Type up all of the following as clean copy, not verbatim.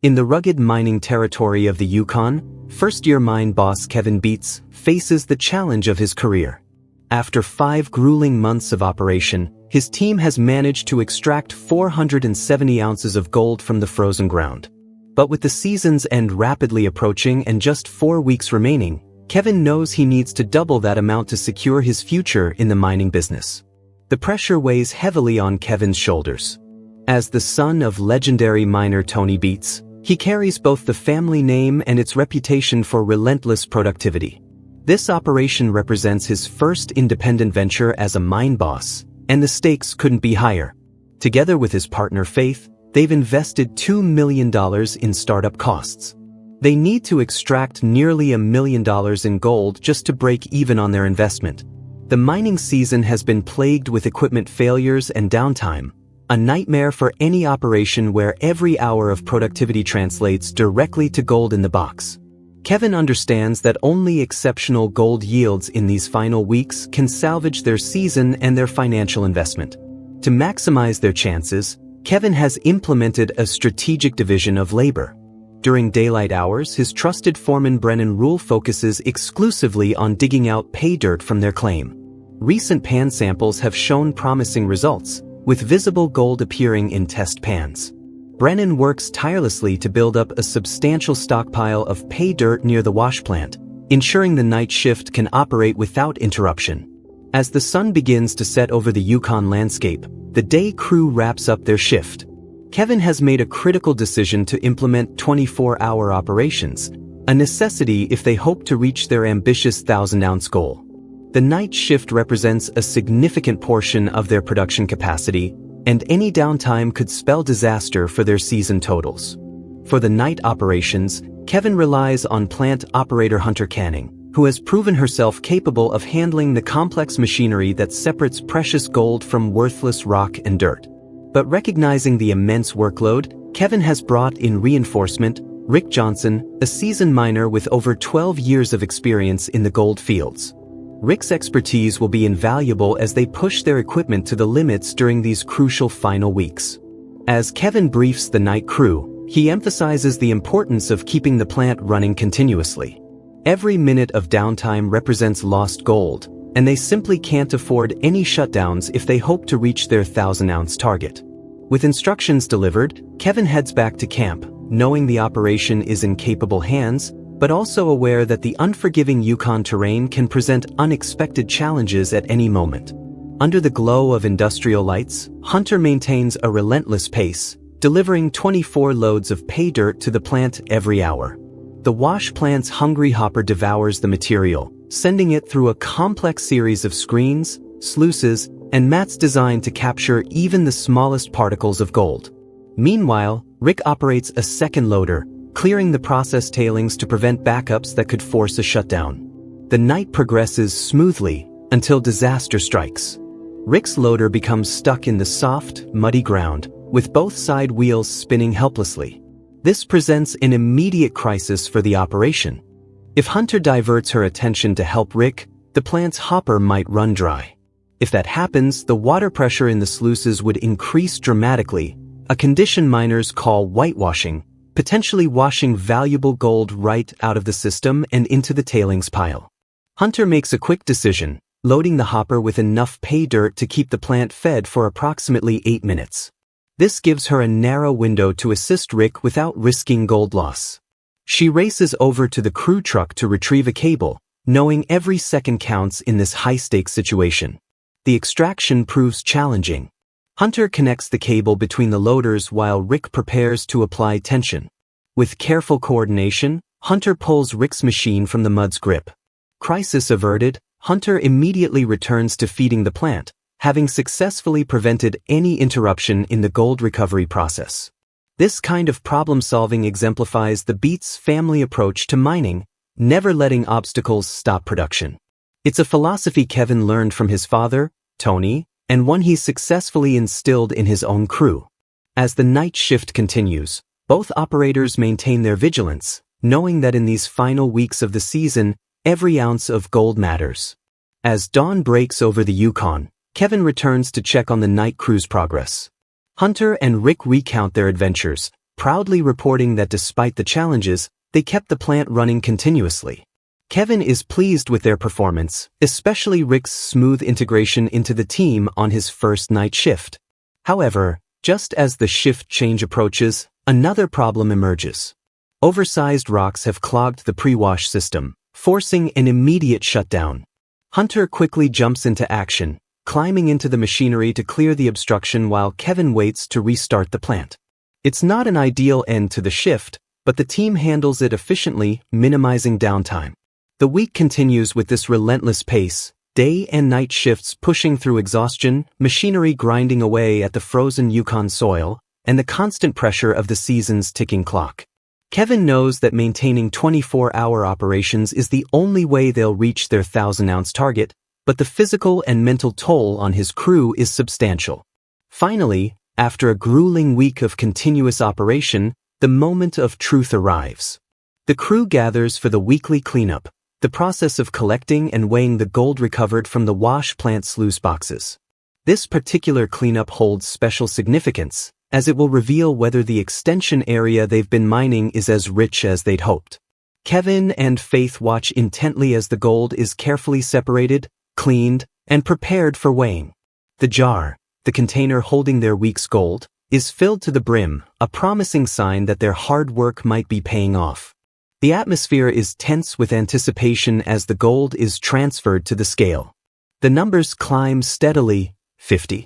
In the rugged mining territory of the Yukon, first-year mine boss Kevin Beets faces the challenge of his career. After 5 grueling months of operation, his team has managed to extract 470 ounces of gold from the frozen ground. But with the season's end rapidly approaching and just 4 weeks remaining, Kevin knows he needs to double that amount to secure his future in the mining business. The pressure weighs heavily on Kevin's shoulders. As the son of legendary miner Tony Beets, he carries both the family name and its reputation for relentless productivity. This operation represents his first independent venture as a mine boss, and the stakes couldn't be higher. Together with his partner Faith, they've invested $2 million in startup costs. They need to extract nearly $1 million in gold just to break even on their investment. The mining season has been plagued with equipment failures and downtime, a nightmare for any operation where every hour of productivity translates directly to gold in the box. Kevin understands that only exceptional gold yields in these final weeks can salvage their season and their financial investment. To maximize their chances, Kevin has implemented a strategic division of labor. During daylight hours, his trusted foreman Brennan Rule focuses exclusively on digging out pay dirt from their claim. Recent pan samples have shown promising results, with visible gold appearing in test pans. Brennan works tirelessly to build up a substantial stockpile of pay dirt near the wash plant, ensuring the night shift can operate without interruption. As the sun begins to set over the Yukon landscape, the day crew wraps up their shift. Kevin has made a critical decision to implement 24-hour operations, a necessity if they hope to reach their ambitious 1,000-ounce goal. The night shift represents a significant portion of their production capacity, and any downtime could spell disaster for their season totals. For the night operations, Kevin relies on plant operator Hunter Canning, who has proven herself capable of handling the complex machinery that separates precious gold from worthless rock and dirt. But recognizing the immense workload, Kevin has brought in reinforcement, Rick Johnson, a seasoned miner with over 12 years of experience in the gold fields. Rick's expertise will be invaluable as they push their equipment to the limits during these crucial final weeks. As Kevin briefs the night crew, he emphasizes the importance of keeping the plant running continuously. Every minute of downtime represents lost gold, and they simply can't afford any shutdowns if they hope to reach their 1,000-ounce target. With instructions delivered, Kevin heads back to camp, knowing the operation is in capable hands, but also aware that the unforgiving Yukon terrain can present unexpected challenges at any moment. Under the glow of industrial lights, Hunter maintains a relentless pace, delivering 24 loads of pay dirt to the plant every hour. The wash plant's hungry hopper devours the material, sending it through a complex series of screens, sluices, and mats designed to capture even the smallest particles of gold. Meanwhile, Rick operates a second loader, clearing the process tailings to prevent backups that could force a shutdown. The night progresses smoothly until disaster strikes. Rick's loader becomes stuck in the soft, muddy ground, with both side wheels spinning helplessly. This presents an immediate crisis for the operation. If Hunter diverts her attention to help Rick, the plant's hopper might run dry. If that happens, the water pressure in the sluices would increase dramatically, a condition miners call whitewashing, potentially washing valuable gold right out of the system and into the tailings pile. Hunter makes a quick decision, loading the hopper with enough pay dirt to keep the plant fed for approximately 8 minutes. This gives her a narrow window to assist Rick without risking gold loss. She races over to the crew truck to retrieve a cable, knowing every second counts in this high-stakes situation. The extraction proves challenging. Hunter connects the cable between the loaders while Rick prepares to apply tension. With careful coordination, Hunter pulls Rick's machine from the mud's grip. Crisis averted, Hunter immediately returns to feeding the plant, having successfully prevented any interruption in the gold recovery process. This kind of problem-solving exemplifies the Beets family approach to mining, never letting obstacles stop production. It's a philosophy Kevin learned from his father, Tony, and one he successfully instilled in his own crew. As the night shift continues, both operators maintain their vigilance, knowing that in these final weeks of the season, every ounce of gold matters. As dawn breaks over the Yukon, Kevin returns to check on the night crew's progress. Hunter and Rick recount their adventures, proudly reporting that despite the challenges, they kept the plant running continuously. Kevin is pleased with their performance, especially Rick's smooth integration into the team on his first night shift. However, just as the shift change approaches, another problem emerges. Oversized rocks have clogged the pre-wash system, forcing an immediate shutdown. Hunter quickly jumps into action, climbing into the machinery to clear the obstruction while Kevin waits to restart the plant. It's not an ideal end to the shift, but the team handles it efficiently, minimizing downtime. The week continues with this relentless pace, day and night shifts pushing through exhaustion, machinery grinding away at the frozen Yukon soil, and the constant pressure of the season's ticking clock. Kevin knows that maintaining 24-hour operations is the only way they'll reach their 1,000-ounce target, but the physical and mental toll on his crew is substantial. Finally, after a grueling week of continuous operation, the moment of truth arrives. The crew gathers for the weekly cleanup, the process of collecting and weighing the gold recovered from the wash plant sluice boxes. This particular cleanup holds special significance, as it will reveal whether the extension area they've been mining is as rich as they'd hoped. Kevin and Faith watch intently as the gold is carefully separated, cleaned, and prepared for weighing. The jar, the container holding their week's gold, is filled to the brim, a promising sign that their hard work might be paying off. The atmosphere is tense with anticipation as the gold is transferred to the scale. The numbers climb steadily, 50,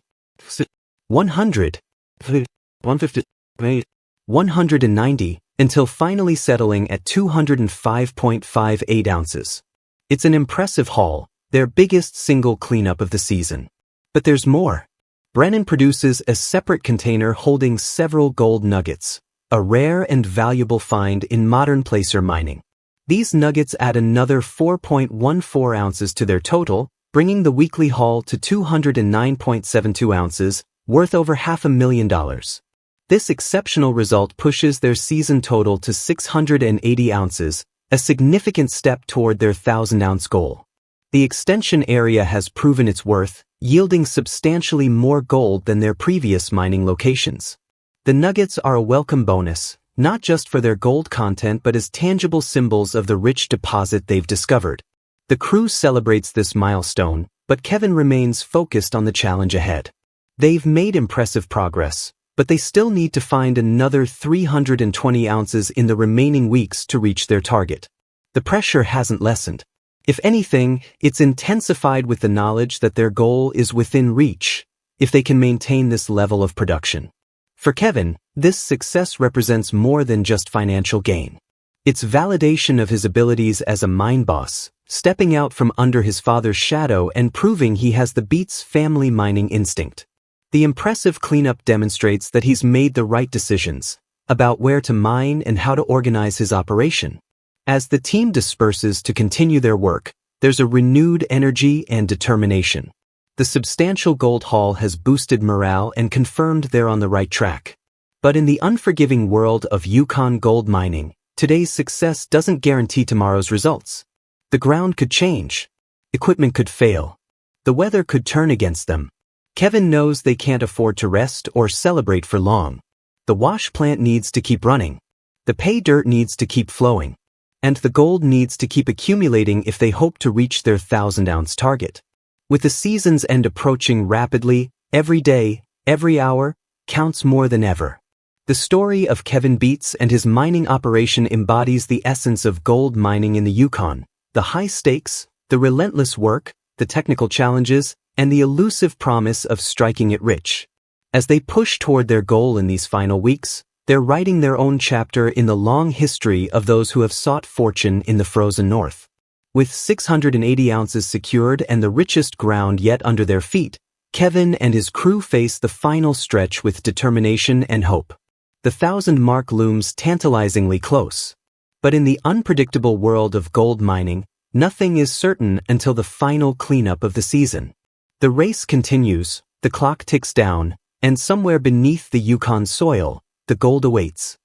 100, 150, 190, until finally settling at 205.58 ounces. It's an impressive haul, their biggest single cleanup of the season. But there's more. Brennan produces a separate container holding several gold nuggets, a rare and valuable find in modern placer mining. These nuggets add another 4.14 ounces to their total, bringing the weekly haul to 209.72 ounces, worth over $500,000. This exceptional result pushes their season total to 680 ounces, a significant step toward their 1,000-ounce goal. The extension area has proven its worth, yielding substantially more gold than their previous mining locations. The nuggets are a welcome bonus, not just for their gold content but as tangible symbols of the rich deposit they've discovered. The crew celebrates this milestone, but Kevin remains focused on the challenge ahead. They've made impressive progress, but they still need to find another 320 ounces in the remaining weeks to reach their target. The pressure hasn't lessened. If anything, it's intensified with the knowledge that their goal is within reach, if they can maintain this level of production. For Kevin, this success represents more than just financial gain. It's validation of his abilities as a mine boss, stepping out from under his father's shadow and proving he has the Beets family mining instinct. The impressive cleanup demonstrates that he's made the right decisions about where to mine and how to organize his operation. As the team disperses to continue their work, there's a renewed energy and determination. The substantial gold haul has boosted morale and confirmed they're on the right track. But in the unforgiving world of Yukon gold mining, today's success doesn't guarantee tomorrow's results. The ground could change. Equipment could fail. The weather could turn against them. Kevin knows they can't afford to rest or celebrate for long. The wash plant needs to keep running. The pay dirt needs to keep flowing. And the gold needs to keep accumulating if they hope to reach their 1,000-ounce target. With the season's end approaching rapidly, every day, every hour, counts more than ever. The story of Kevin Beets and his mining operation embodies the essence of gold mining in the Yukon, the high stakes, the relentless work, the technical challenges, and the elusive promise of striking it rich. As they push toward their goal in these final weeks, they're writing their own chapter in the long history of those who have sought fortune in the frozen north. With 680 ounces secured and the richest ground yet under their feet, Kevin and his crew face the final stretch with determination and hope. The 1,000 mark looms tantalizingly close. But in the unpredictable world of gold mining, nothing is certain until the final cleanup of the season. The race continues, the clock ticks down, and somewhere beneath the Yukon soil, the gold awaits.